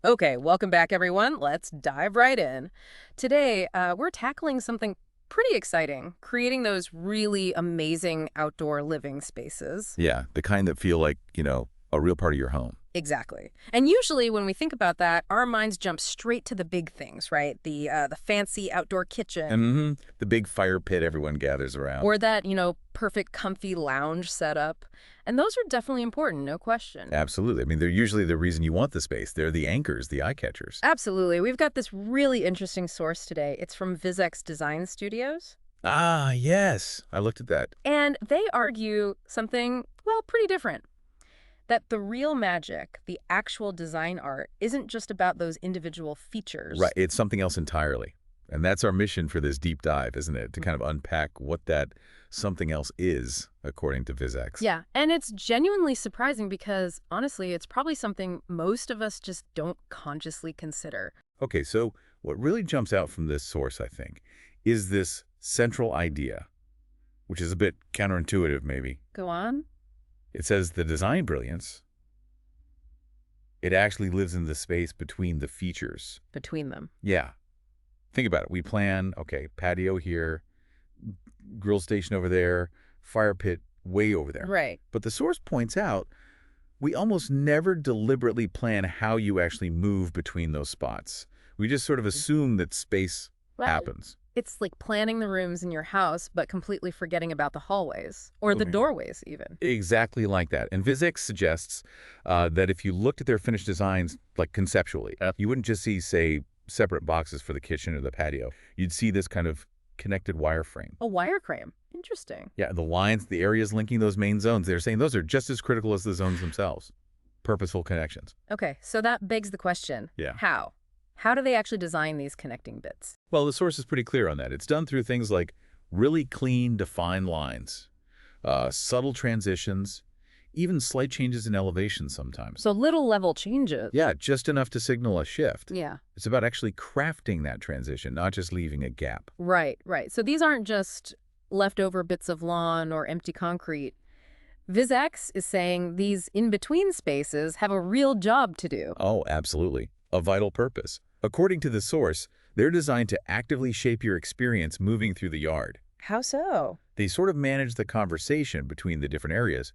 Okay, welcome back, everyone. Let's dive right in. Today, we're tackling something pretty exciting, creating those really amazing outdoor living spaces. Yeah, the kind that feel like, a real part of your home. Exactly. And usually when we think about that, our minds jump straight to the big things, right? The fancy outdoor kitchen And the big fire pit everyone gathers around. or that, perfect comfy lounge setup. And those are definitely important, no question. Absolutely. I mean, they're usually the reason you want the space. They're the anchors, the eye catchers. Absolutely. We've got this really interesting source today. It's from VizX Design Studios. Ah, yes. I looked at that. And they argue something, well, pretty different. That the real magic, the actual design art, isn't just about those individual features. Right. It's something else entirely. And that's our mission for this deep dive, isn't it? To kind of unpack what that something else is, according to VizX. Yeah, and it's genuinely surprising because, honestly, it's probably something most of us just don't consciously consider. Okay, so what really jumps out from this source, I think, is this central idea, which is a bit counterintuitive, maybe. Go on? It says the design brilliance, it actually lives in the space between the features. Between them. Yeah. Think about it. We plan, okay, patio here, grill station over there, fire pit way over there. Right. But the source points out we almost never deliberately plan how you actually move between those spots. We just sort of assume that space happens. It's like planning the rooms in your house, but completely forgetting about the hallways. Or the doorways, even. Exactly like that. And VizX suggests that if you looked at their finished designs, like conceptually, you wouldn't just see, say, separate boxes for the kitchen or the patio. You'd see this kind of connected wireframe. A wireframe. Interesting. Yeah, the lines, the areas linking those main zones, they're saying those are just as critical as the zones themselves. Purposeful connections. Okay, so that begs the question. Yeah. How? How do they actually design these connecting bits? Well, the source is pretty clear on that. It's done through things like really clean, defined lines, subtle transitions, even slight changes in elevation sometimes. So little level changes. Yeah, just enough to signal a shift. Yeah. It's about actually crafting that transition, not just leaving a gap. Right, right. So these aren't just leftover bits of lawn or empty concrete. VizX is saying these in-between spaces have a real job to do. Oh, absolutely. A vital purpose. According to the source, they're designed to actively shape your experience moving through the yard. How so? They sort of manage the conversation between the different areas.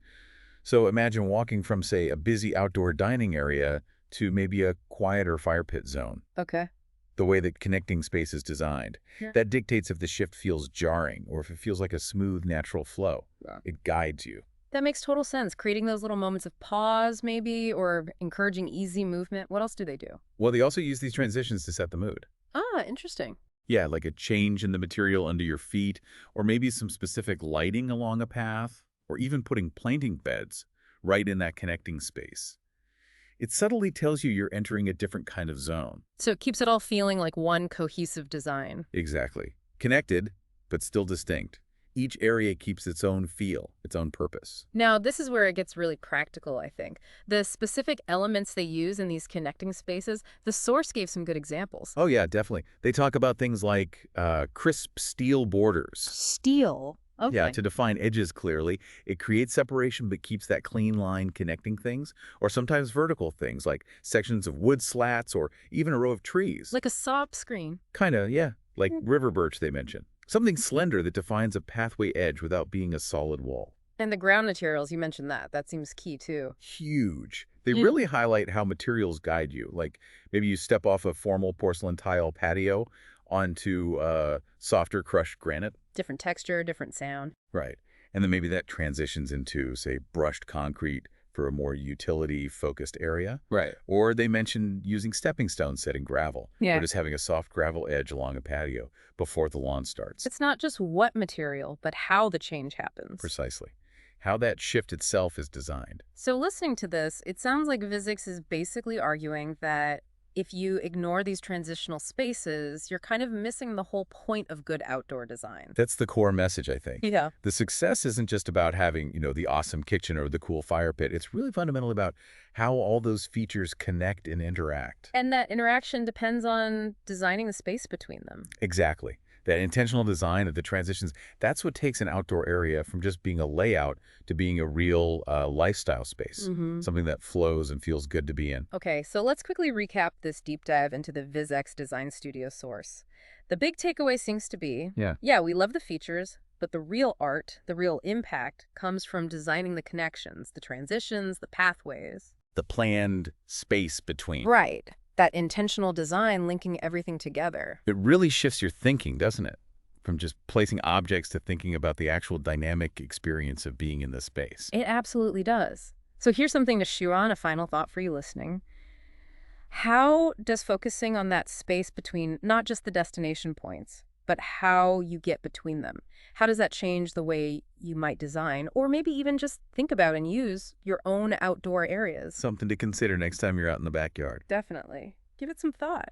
So imagine walking from, say, a busy outdoor dining area to maybe a quieter fire pit zone. Okay. The way that connecting space is designed. Yeah. That dictates if the shift feels jarring or if it feels like a smooth, natural flow. Yeah. It guides you. That makes total sense. Creating those little moments of pause, maybe, or encouraging easy movement. What else do they do? Well, they also use these transitions to set the mood. Ah, interesting. Yeah, like a change in the material under your feet, or maybe some specific lighting along a path, or even putting planting beds right in that connecting space. It subtly tells you you're entering a different kind of zone. So it keeps it all feeling like one cohesive design. Exactly. Connected, but still distinct. Each area keeps its own feel, its own purpose. Now, this is where it gets really practical, I think. The specific elements they use in these connecting spaces, the source gave some good examples. Oh yeah, definitely. They talk about things like crisp steel borders. Steel. Okay. Yeah, to define edges clearly. It creates separation but keeps that clean line connecting things. Or sometimes vertical things like sections of wood slats or even a row of trees. Like a soft screen. Kinda, yeah. Like river birch they mention. Something slender that defines a pathway edge without being a solid wall. And the ground materials, you mentioned that. That seems key, too. Huge. They really highlight how materials guide you. Like maybe you step off a formal porcelain tile patio onto softer crushed granite. Different texture, different sound. Right. And then maybe that transitions into, say, brushed concrete for a more utility-focused area. Right. Or they mention using stepping stones set in gravel. Yeah. Or just having a soft gravel edge along a patio before the lawn starts. It's not just what material, but how the change happens. Precisely. How that shift itself is designed. So listening to this, it sounds like VizX is basically arguing that if you ignore these transitional spaces, you're kind of missing the whole point of good outdoor design. That's the core message, I think. Yeah. The success isn't just about having, the awesome kitchen or the cool fire pit. It's really fundamental about how all those features connect and interact. And that interaction depends on designing the space between them. Exactly. That intentional design of the transitions, that's what takes an outdoor area from just being a layout to being a real lifestyle space, something that flows and feels good to be in. Okay, so let's quickly recap this deep dive into the VizX Design Studio source. The big takeaway seems to be, Yeah. yeah, we love the features, but the real art, the real impact, comes from designing the connections, the transitions, the pathways. The planned space between. Right. That intentional design linking everything together. It really shifts your thinking, doesn't it? From just placing objects to thinking about the actual dynamic experience of being in the space. It absolutely does. So here's something to chew on, a final thought for you listening. How does focusing on that space between not just the destination points, but how you get between them, how does that change the way you might design, or maybe even just think about and use your own outdoor areas? Something to consider next time you're out in the backyard. Definitely. Give it some thought.